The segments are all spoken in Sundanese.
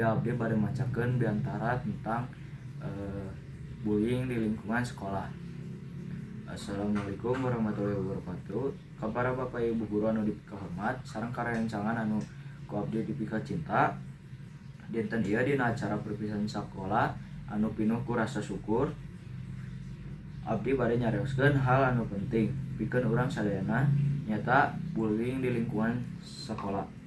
Ieu abdi bade macakeun biantara tentang bullying di lingkungan sekolah. Assalamualaikum warahmatullahi wabarakatuh. Para bapak ibu guru anu dipikahormat sareng karencangan anu ku abdi dipika cinta. Dinten ieu dina acara perpisahan sakola anu pinuh ku rasa syukur, abdi bade nyarioskeun hal anu penting pikeun urang sadayana nyata bullying di lingkungan sekolah.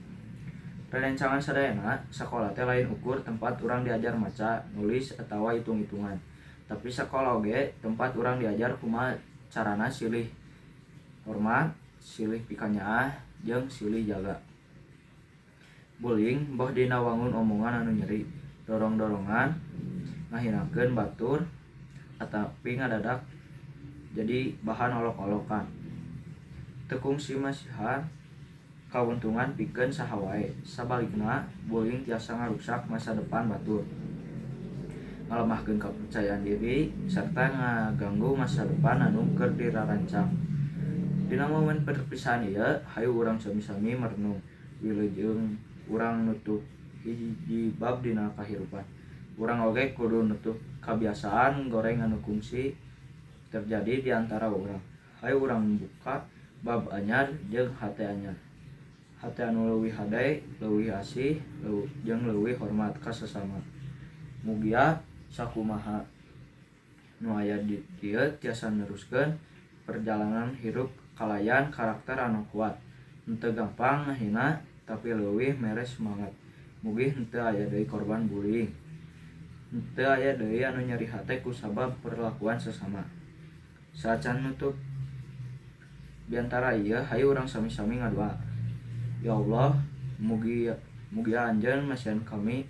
Rerencangan sadayana sakola teh lain ukur tempat urang diajar maca, nulis, atawa hitung-hitungan. Tapi sakola oge tempat urang diajar kumaha carana silih hormat, silih pikanyaah, jeung silih jaga. Bullying boh dina wangun omongan anu nyeri, dorong-dorongan, ngahinakeun batur, atapi ngadadak jadi bahan olok-olokan. Teu kungsi masihan kauntungan pikeun saha wae. Sabalikna, bullying tiasa ngarusak masa depan batur, ngalemahkeun kapercayaan diri, serta ngaganggu masa depan anu keur dirarancang. Dina momen perpisahan ieu, hayu urang sami-sami merenung wilujeng urang nutup hiji bab dina kahirupan. Urang oge kudu nutup kabiasaan goreng anu kungsi terjadi di antara urang. Hayu urang buka bab anyar jeung hate anyar. Hate anu leuwih hade, leuwih asih, jeung leuwih hormat ka sesama. Mugia sakumaha nu aya di dieu tiasa neruskeun perjalanan hirup kalayan karakter anu kuat. Henteu gampang ngahina tapi leuwih mere semangat. Mugi henteu aya deui korban bullying. Henteu aya deui anu nyeri hate kusabab perlakuan sesama. Saacan nutup biantara ieu hayu urang sami-sami ngadoa. Ya Allah, mugi anjeun masiehan kami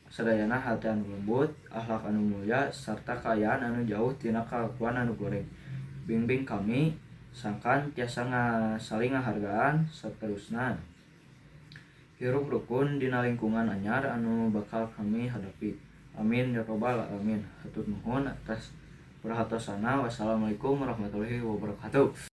sadayana hate anu lembut, akhlak anu mulia, sarta kaayaan anu jauh tina kalakuan anu goreng. Bimbing kami sangkan tiasa saling ngahargaan saterusna. Hirup rukun dina lingkungan anyar anu bakal kami hadapi. Amin ya robbal alamin. Hatur nuhun atas perhatosana. Wassalamualaikum warahmatullahi wabarakatuh.